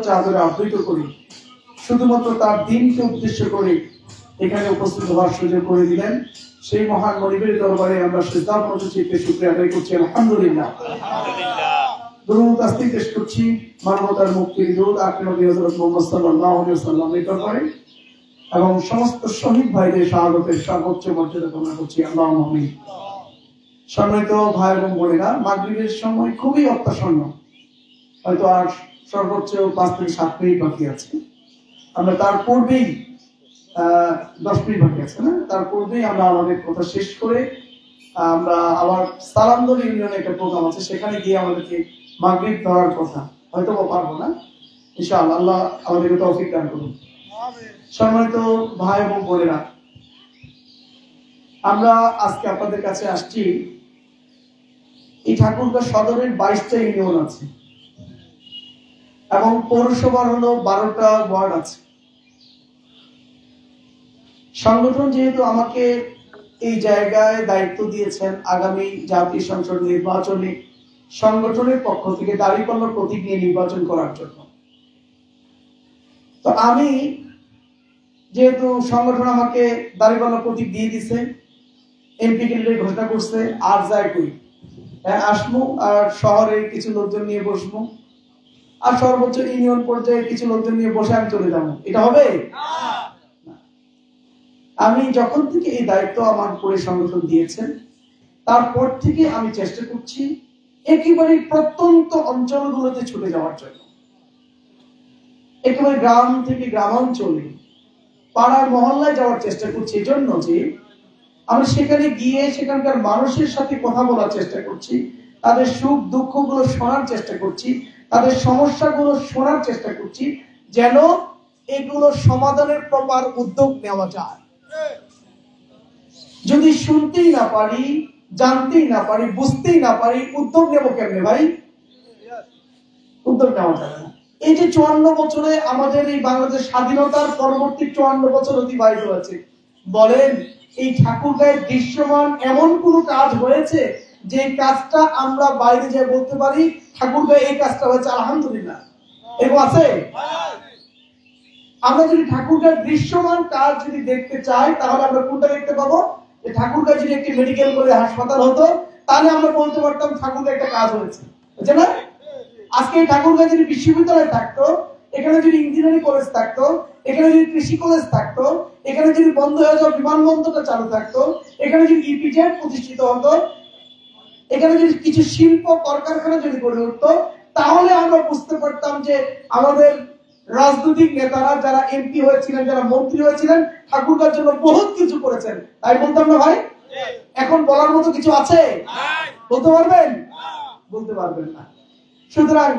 চাদরে আবৃত করি, শুধুমাত্র তার দিনকে উদ্দেশ্য করে এখানে উপস্থিত হওয়ার সুযোগ করে দিলেন। সেই মহান মনিবের দরবারে আমরা সিজদার মতো চিত্তে শুকরিয়া আদায় করছি, আলহামদুলিল্লাহ। দুরূদ তাসবিহ পেশ করছি মানবতার মুক্তির দুরূদ আখির নবী হযরত মুহাম্মদ সাল্লাল্লাহু আলাইহি ওয়াসাল্লামের দরবারে এবং সমস্ত শহীদ ভাইদের শাহাদাতের সর্বোচ্চ মর্যাদা কামনা করছি, আল্লাহুম্মা আমিন। সম্মানিত ভাই এবং বোনেরা, মাগরিবের সময় খুবই অত্যাসন্ন, হয়তো আর সর্বোচ্চ 5 থেকে 7 মিনিট বাকি আছে। আমরা তার পূর্বেই 10 মিনিট বাকি আছে না, তার পূর্বেই আমরা আমাদের কথা শেষ করে আমরা আবার সালামদল ইউনিয়নে একটা প্রোগ্রাম আছে, সেখানে গিয়ে আমাদেরকে মাগরিব ধরার কথা, হয়তো পারবো না, ইনশাআল্লাহ আল্লাহ আমাদেরকে তৌফিক দান করুন। সম্মানিত ভাই এবং বোনেরা, আমরা আজকে আপনাদের কাছে আসছি। এই ঠাকুরগাঁও সদরের 22টা ইউনিয়ন আছে এবং পৌরসভার হলো 12টা ওয়ার্ড আছে। সংগঠন যেহেতু আমাকে এই জায়গায় দায়িত্ব দিয়েছেন আগামী জাতীয় সংসদ নির্বাচনে সংগঠনের পক্ষ থেকে দাঁড়িপাল্লা প্রতীক নিয়ে নির্বাচন করার জন্য, তো আমি যেহেতু সংগঠন আমাকে দাঁড়িপাল্লা প্রতীক দিয়ে দিছে, এমপি ক্যান্ডিডেট ঘোষণা করছে, আর যাই করি আসবো আর শহরে কিছু লোকজন নিয়ে বসবো আর সর্বোচ্চ ইউনিয়ন পর্যায়ে কিছু লোকজন নিয়ে বসে আমি চলে যাবো, এটা হবে? আমি যখন থেকে এই দায়িত্ব আমার উপরে সংগঠন দিয়েছেন তারপর থেকে আমি চেষ্টা করছি একেবারে প্রত্যন্ত অঞ্চলগুলোতে ছুটে যাওয়ার জন্য, একেবারে গ্রাম থেকে গ্রামাঞ্চলে পাড়ার মহল্লায় যাওয়ার চেষ্টা করছি, এজন্য যে আমি সেখানে গিয়ে সেখানকার মানুষের সাথে কথা বলার চেষ্টা করছি, তাদের সুখ দুঃখ গুলো শোনার চেষ্টা করছি, তাদের সমস্যাগুলো শোনার চেষ্টা করছি, যেন এগুলো সমাধানের প্রপার উদ্যোগ নেওয়া যায়। যদি শুনতেই না পারি, জানতেই না পারি, বুঝতেই না পারি, উদ্যোগ নেব কেমনে ভাই? উদ্যোগ নেওয়া যাবে না। এই যে 54 বছরে আমাদের এই বাংলাদেশ স্বাধীনতার পরবর্তী 54 বছর অতিবাহিত হয়েছে, বলেন এই ঠাকুরগাঁয়ের দৃশ্যমান এমন কোন কাজ হয়েছে যে কাজটা আমরা বাইরে যেয়ে বলতে পারি ঠাকুরগাঁয়ে এই কাজটা হয়েছে, আলহামদুলিল্লাহ? এরকম আছে? আমরা যদি ঠাকুরগাঁয়ের দৃশ্যমান কাজ যদি দেখতে চাই তাহলে আমরা কোনটা দেখতে পাবো? যে ঠাকুরগাঁয় যদি একটি মেডিকেল করে হাসপাতাল হতো তাহলে আমরা বলতে পারতাম ঠাকুরগাঁয়ে একটা কাজ হয়েছে, বুঝছে না? আজকে এই ঠাকুরগাঁয় যদি বিশ্ববিদ্যালয় থাকতো, এখানে যদি ইঞ্জিনিয়ারিং কলেজ থাকতো, এখানে যদি কৃষি কলেজ থাকতো, এখানে যদি বন্ধ হয়ে যাওয়া বিমানবন্দরটা চালু থাকতো, এখানে যদি ইপিজেড প্রতিষ্ঠিত হতো, এখানে যদি কিছু শিল্প কলকারখানা যদি গড়ে উঠতো, তাহলে আমরা বুঝতে পারতাম যে আমাদের রাজনৈতিক নেতারা যারা এমপি হয়েছিলেন, যারা মন্ত্রী হয়েছিলেন, ঠাকুরগাঁওর জন্য বহুত কিছু করেছেন, তাই বলতাম না ভাই? এখন বলার মতো কিছু আছে? বলতে পারবেন? বলতে পারবেন না। সুতরাং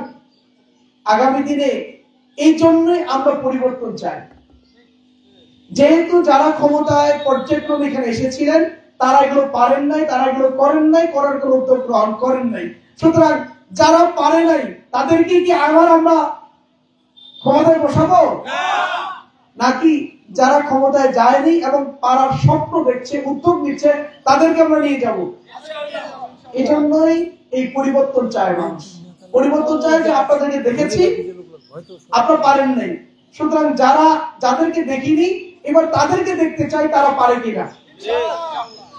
আগামী দিনে এই জন্যই আমরা পরিবর্তন চাই। যেহেতু যারা ক্ষমতায় পর্যায়ক্রমে এখানে এসেছিলেন তারা এগুলো পারেন নাই, তারা এগুলো করেন নাই, করার কোনো উদ্যোগ গ্রহণ করেন নাই। সুতরাং যারা পারে নাই তাদেরকে কি আবার আমরা ক্ষমতায় বসাবো? নাকি যারা ক্ষমতায় যায়নি এবং পারার স্বপ্ন দেখছে, উদ্যোগ নিচ্ছে, তাদেরকে আমরা নিয়ে যাব? এই জন্যই এই পরিবর্তন চায় মানুষ। পরিবর্তন চায় যে আপনাদেরকে দেখেছি, আপনারা পারেন নাই, সুতরাং যাদেরকে দেখিনি এবার তাদেরকে দেখতে চাই তারা পারে কিনা।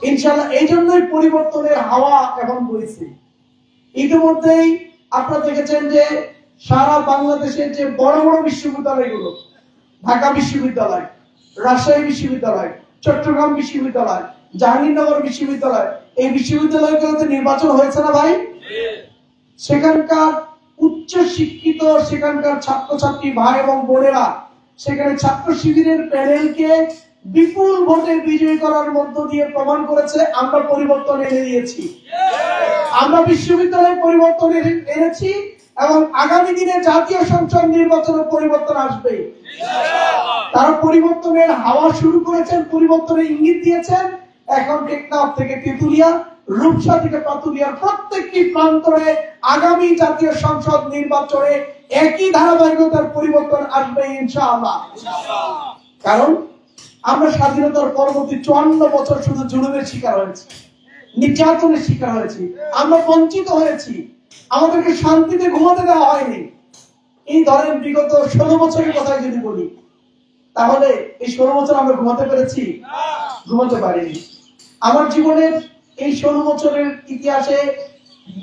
ইনশাআল্লাহ এই জন্যই পরিবর্তনের হাওয়া এখন বইছে। ইতিমধ্যেই আপনারা দেখেছেন যে সারা বাংলাদেশের যে বড় বড় বিশ্ববিদ্যালয়গুলো, ঢাকা বিশ্ববিদ্যালয়, রাজশাহী বিশ্ববিদ্যালয়, চট্টগ্রাম বিশ্ববিদ্যালয়, জাহাঙ্গীরনগর বিশ্ববিদ্যালয়, এই বিশ্ববিদ্যালয়গুলোতে নির্বাচন হয়েছে না ভাই? সেখানকার উচ্চ শিক্ষিত সেখানকার ছাত্রছাত্রী ভাই এবং বোনেরা সেখানে ছাত্র শিবিরের প্যানেলকে বিপুল ভোটে বিজয়ী করার মধ্য দিয়ে প্রমাণ করেছে আমরা পরিবর্তন এনে দিয়েছি। আমরা বিশ্ববিদ্যালয়ে পরিবর্তন এনেছি এবং আগামী দিনে জাতীয় সংসদ নির্বাচনে পরিবর্তন আসবে। তারা পরিবর্তনের হাওয়া শুরু করেছেন, পরিবর্তনের ইঙ্গিত দিয়েছেন। এখন টেকনাফ থেকে তেতুলিয়া, রূপসা থেকে পাতুলিয়ার প্রত্যেকটি প্রান্তরে আগামী জাতীয় সংসদ নির্বাচনে একই ধারাবাহিকতার পরিবর্তন আসবে ইনশাআল্লাহ। কারণ আমরা স্বাধীনতার পরবর্তী 54 বছর শুধু জুলুমের শিকার হয়েছি, নির্যাতনের শিকার হয়েছি, আমরা বঞ্চিত হয়েছি, আমাদেরকে শান্তিতে ঘুমাতে দেওয়া হয়নি। এই ধরেন বিগত 16 বছরের কথা যদি বলি, তাহলে এই 16 বছর আমরা ঘুমাতে পেরেছি? ঘুমাতে পারিনি। আমার জীবনের এই 16 বছরের ইতিহাসে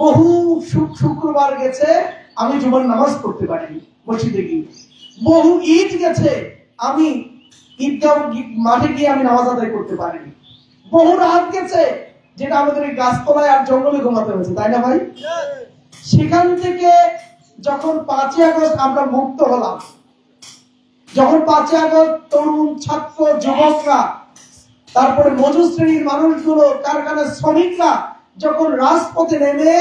বহু শুক্রবার গেছে আমি জুমার নামাজ পড়তে পারিনি মসজিদে গিয়ে। বহু ঈদ গেছে আমি ঈদগাহ মাঠে গিয়ে আমি নামাজ আদায় করতে পারিনি। বহু রাত গেছে যেটা আমাদের এই গাছতলায় আর জঙ্গলে ঘুমাতে হয়েছে, তাই না ভাই? সেখান থেকে যখন 5ই আগস্ট আমরা মুক্ত হলাম, যখন 5ই আগস্ট তরুণ ছাত্র যুবকরা, তারপরে মজুর শ্রেণীর মানুষগুলো, কারখানার শ্রমিকরা যখন রাজপথে নেমে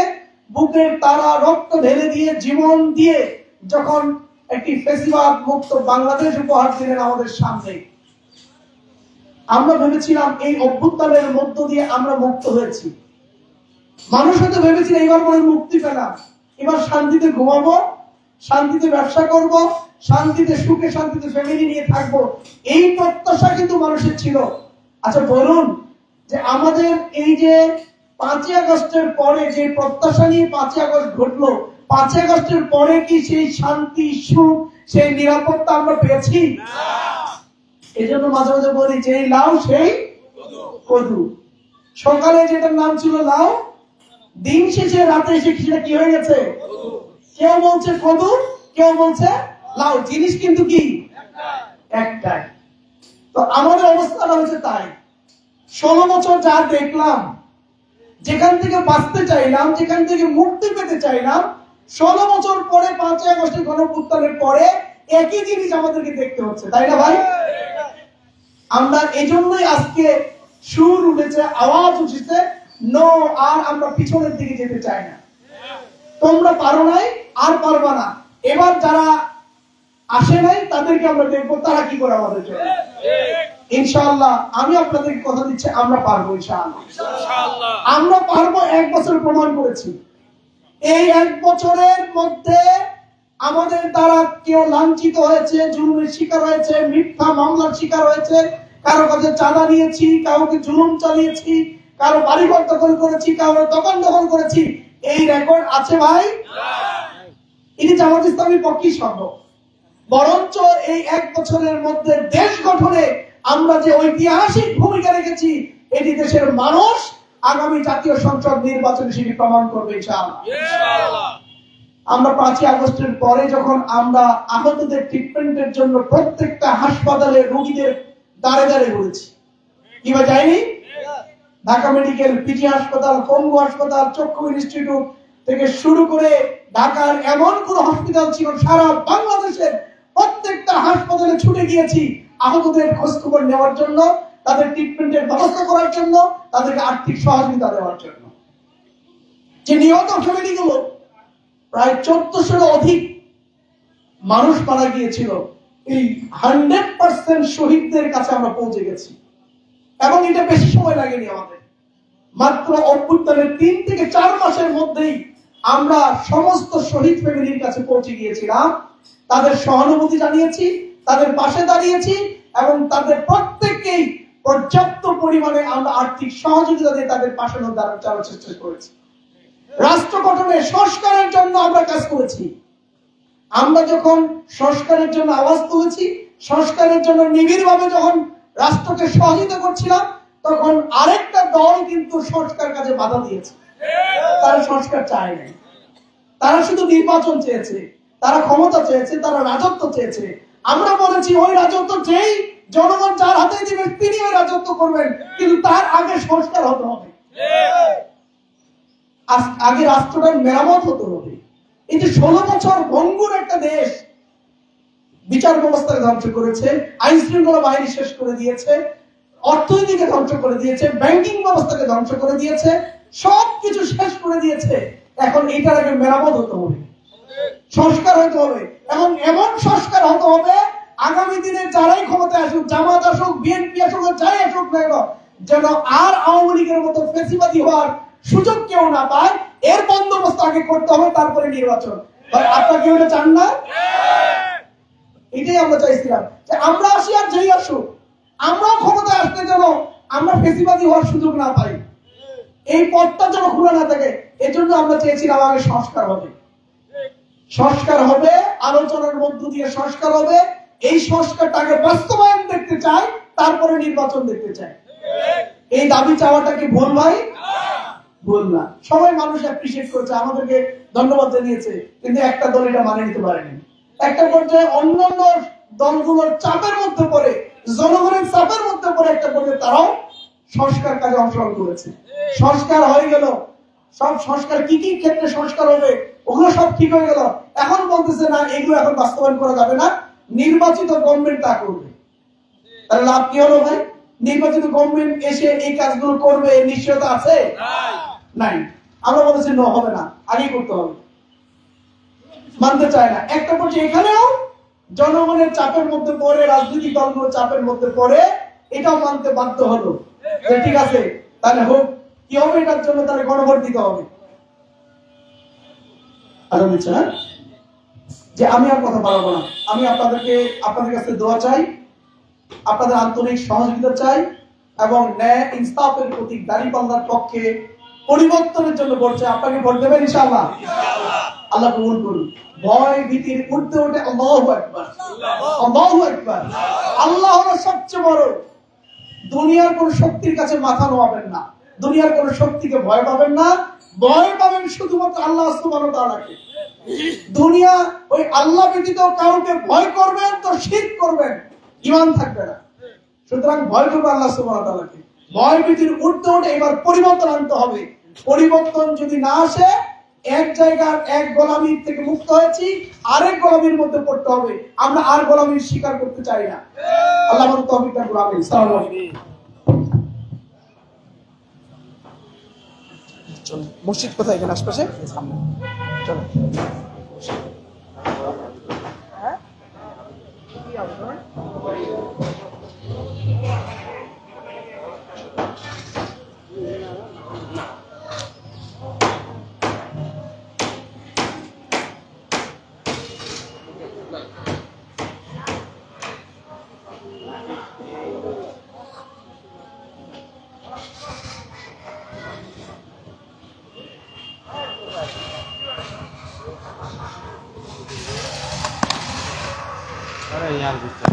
বুকের তারা রক্ত ঢেলে দিয়ে জীবন দিয়ে যখন একটি ফেসিবাদ মুক্ত বাংলাদেশ উপহার দিলেন আমাদের সামনে, আমরা ভেবেছিলাম এই অভ্যুত্থানের মধ্য দিয়ে আমরা মুক্ত হয়েছি। মানুষ হয়তো ভেবেছিল এবার মনে মুক্তি পেলাম, এবার শান্তিতে ঘুমাবো, শান্তিতে ব্যবসা করব, শান্তিতে সুখে শান্তিতে ফ্যামিলি নিয়ে থাকবো, এই প্রত্যাশা কিন্তু মানুষের ছিল। আচ্ছা বলুন, যে আমাদের এই যে 5ই আগস্টের পরে যে প্রত্যাশা নিয়ে 5ই আগস্ট ঘটলো, 5ই আগস্টের পরে কি সেই শান্তি, সুখ, সেই নিরাপত্তা আমরা পেয়েছি? এই জন্য মাঝে মাঝে বলি যে লাউ সেই কদু। সকালে যেটার নাম ছিল লাউ, দিন শেষে রাতে এসে সেটা কি হয়ে গেছে? কেউ বলছে কদু, কেউ বলছে লাউ, জিনিস কিন্তু কি একটাই। তো আমাদের অবস্থাটা হচ্ছে তাই। 16 বছর যা দেখলাম, যেখান থেকে বাঁচতে চাইলাম, যেখান থেকে মুক্তি পেতে চাইলাম, 16 বছর পরে 5ই আগস্টের গণঅভ্যুত্থানের পরে একই জিনিস আমাদেরকে দেখতে হচ্ছে, তাই না ভাই? আমরা এজন্যই আজকে সুর উঠেছে, আওয়াজ উঠেছে, নো, আর আমরা পিছনের দিকে যেতে চাই না। তোমরা পারো নাই, আর পারবা না। এবার যারা আসে নাই তাদেরকে আমরা দেখবো তারা কি করে আমাদের জন্য। ইনশাআল্লাহ আমি আপনাদেরকে কথা দিচ্ছি, আমরা পারবো ইনশাআল্লাহ। আমরা পারবো, 1 বছর প্রমাণ করেছি। এই 1 বছরের মধ্যে আমাদের দ্বারা কেউ লাঞ্ছিত হয়েছে, জুলুমের শিকার হয়েছে, মিথ্যা মামলার শিকার হয়েছে, কারো কাছে চাঁদা নিয়েছি, কাউকে জুলুম চালিয়েছি, কারো বাড়িঘর দখল করেছি, কারো দোকান দখল করেছি, এই রেকর্ড আছে ভাই? এটি জামাত ইসলামীর পক্ষেই সম্ভব। বরঞ্চ এই 1 বছরের মধ্যে দেশ গঠনে আমরা যে ঐতিহাসিক ভূমিকা রেখেছি, এটি দেশের মানুষ আগামী জাতীয় সংসদ নির্বাচনে সেটি প্রমাণ করবে ইনশাআল্লাহ। আমরা 5ই আগস্টের পরে যখন আমরা আহতদের ট্রিটমেন্টের জন্য প্রত্যেকটা হাসপাতালে রোগীদের দাঁড়ে দাঁড়ে ঘুরেছি, কিবা যায়নি? ঢাকা মেডিকেল, পিজি হাসপাতাল, পঙ্গু হাসপাতাল, চক্ষু ইনস্টিটিউট থেকে শুরু করে ঢাকার এমন কোন হসপিটাল ছিল, সারা বাংলাদেশের প্রত্যেকটা হাসপাতালে ছুটে গিয়েছি আহতদের খোঁজ খবর নেওয়ার জন্য, তাদের ট্রিটমেন্টের ব্যবস্থা করার জন্য, তাদেরকে আর্থিক সহযোগিতা দেওয়ার জন্য। যে নিহত ফ্যামিলিগুলো প্রায় 1400 অধিক মানুষ মারা গিয়েছিল, এই 100% শহীদদের কাছে আমরা পৌঁছে গেছি। এবং এটা বেশি সময় লাগেনি আমাদের, মাত্র অভ্যুত্থানের 3 থেকে 4 মাসের মধ্যেই আমরা সমস্ত শহীদ ফ্যামিলির কাছে পৌঁছে গিয়েছিলাম, তাদের সহানুভূতি জানিয়েছি, তাদের পাশে দাঁড়িয়েছি এবং তাদের প্রত্যেককেই পর্যাপ্ত পরিমাণে আমরা আর্থিক সহযোগিতা দিয়ে তাদের পাশে দাঁড়ানোর চেষ্টা করেছি। রাষ্ট্র গঠনে সংস্কারের জন্য আমরা কাজ করেছি। আমরা যখন সংস্কারের জন্য আওয়াজ তুলেছি, সংস্কারের জন্য নিবিড়ভাবে যখন রাষ্ট্রকে সহযোগিতা করছিলাম, তখন আরেকটা দল কিন্তু সংস্কার কাজে বাধা দিয়েছে। তারা সংস্কার চায় নাই, তারা শুধু নির্বাচন চেয়েছে, তারা ক্ষমতা চেয়েছে, তারা রাজত্ব চেয়েছে। আমরা বলেছি ওই রাজত্ব যেই জনগণ যার হাতে দিবে তিনি ওই রাজত্ব করবেন, কিন্তু তার আগে সংস্কার হতে হবে, আগে রাষ্ট্রটার মেরামত হতে হবে। এই যে 16 বছর ভঙ্গুর একটা দেশ বিচার ব্যবস্থাকে ধ্বংস করেছে, আইন শৃঙ্খলা বাহিনী শেষ করে দিয়েছে, অর্থনীতিকে ধ্বংস করে দিয়েছে, ব্যাংকিং ব্যবস্থাকে ধ্বংস করে দিয়েছে, সবকিছু শেষ করে দিয়েছে। এখন এটার আগে মেরামত হতে হবে, সংস্কার হতে হবে, এবং এমন সংস্কার হতে হবে আগামী দিনে যারাই ক্ষমতায় আসুক, জামাত আসুক, বিএনপি আসুক, যাই আসুক না কেন, যেন আর আওয়ামী লীগের মতো ফ্যাসিবাদী হওয়ার সুযোগ কেউ না পায়। এর বন্দোবস্ত আগে করতে হবে, তারপরে নির্বাচন। আপনারা কেউ এটা চান না? এটাই আমরা চাইছিলাম, যে আমরা আসি আর যেই আসুক, আমরাও ক্ষমতায় আসতে যেন আমরা ফ্যাসিবাদী হওয়ার সুযোগ না পাই, এই পথটা যেন খোলা না থাকে। এজন্য আমরা চেয়েছিলাম আগে সংস্কার হবে। সংস্কার হবে, আলোচনার মধ্য দিয়ে সংস্কার হবে। এই সংস্কারটাকে বাস্তবায়ন দেখতে চাই, তারপরে নির্বাচন দেখতে চাই। এই দাবি চাওয়াটা কি ভুল ভাই? ভুল না। সবাই মানুষ অ্যাপ্রিশিয়েট করেছে, আমাদেরকে ধন্যবাদ জানিয়েছে, কিন্তু একটা দল এটা মানে নিতে পারেনি। একটা পর্যায়ে অন্যান্য দলগুলোর চাপের মধ্যে পড়ে, জনগণের চাপের মধ্যে পড়ে একটা পর্যায়ে তারাও সংস্কার কাজে অংশগ্রহণ করেছে। সংস্কার হয়ে গেল, সব সংস্কার কি কি ক্ষেত্রে সংস্কার হবে ওগুলো সব ঠিক হয়ে গেল। এখন বলতেছে না, এগুলো এখন বাস্তবায়ন করা যাবে না, নির্বাচিত গভর্নমেন্ট তা করবে। তাহলে লাভ কি হলো ভাই? নির্বাচিত গভর্নমেন্ট এসে এই কাজগুলো করবে নিশ্চয়তা আছে? নাই। আমরা বলেছি নো, হবে না, আগেই করতে হবে। মানতে চায় না। একটা পর্যায়ে এখানেও জনগণের চাপের মধ্যে পড়ে, রাজনৈতিক দলগুলো চাপের মধ্যে পড়ে এটাও মানতে বাধ্য হলো যে ঠিক আছে তাহলে হোক। কি হবে? এটার জন্য তাহলে গণভোট দিতে হবে। আরো নিচ্ছে না যে আমি আর কথা বাড়াবো না। আমি আপনাদের কাছে দোয়া চাই, আপনাদের আন্তরিক সহযোগিতা চাই, এবং ন্যায় ইনসাফের প্রতীক দাঁড়িপাল্লার পক্ষে পরিবর্তনের জন্য ভোট চাই। আপনাকে ভোট দেবেন ইনশাআল্লাহ? আল্লাহ কবুল করুন। ভয় ভীতির ঊর্ধ্বে ওঠে আল্লাহু আকবার, আল্লাহু আকবার। আল্লাহ হলো সবচেয়ে বড়। দুনিয়ার কোন শক্তির কাছে মাথা নোয়াবেন না, দুনিয়ার কোন শক্তিকে ভয় পাবেন না, ভয় পাবেন শুধুমাত্র আল্লাহ সুবহানাহু ওয়া তাআলাকে। দুনিয়া ওই আল্লাহ ব্যতীত কাউকে ভয় করবেন তো শিরক করবেন, ঈমান থাকবে না। সুতরাং ভয় করবে আল্লাহ সুবহানাহু ওয়া তাআলাকে। ভয় ভীতির ঊর্ধ্বে উঠে এবার পরিবর্তন আনতে হবে। পরিবর্তন যদি না আসে, এক জায়গার এক গোলামির থেকে মুক্ত হয়েছি, আরেক গোলামির মধ্যে পড়তে হবে। আমরা আর গোলামির স্বীকার করতে চাই না। আল্লাহ আমাদের তৌফিক দান করুন। আমিন। আসসালামু আলাইকুম। চলো, মসজিদ কোথায়? এখানে আশপাশে সামনে চলো। अरे यार गुस्सा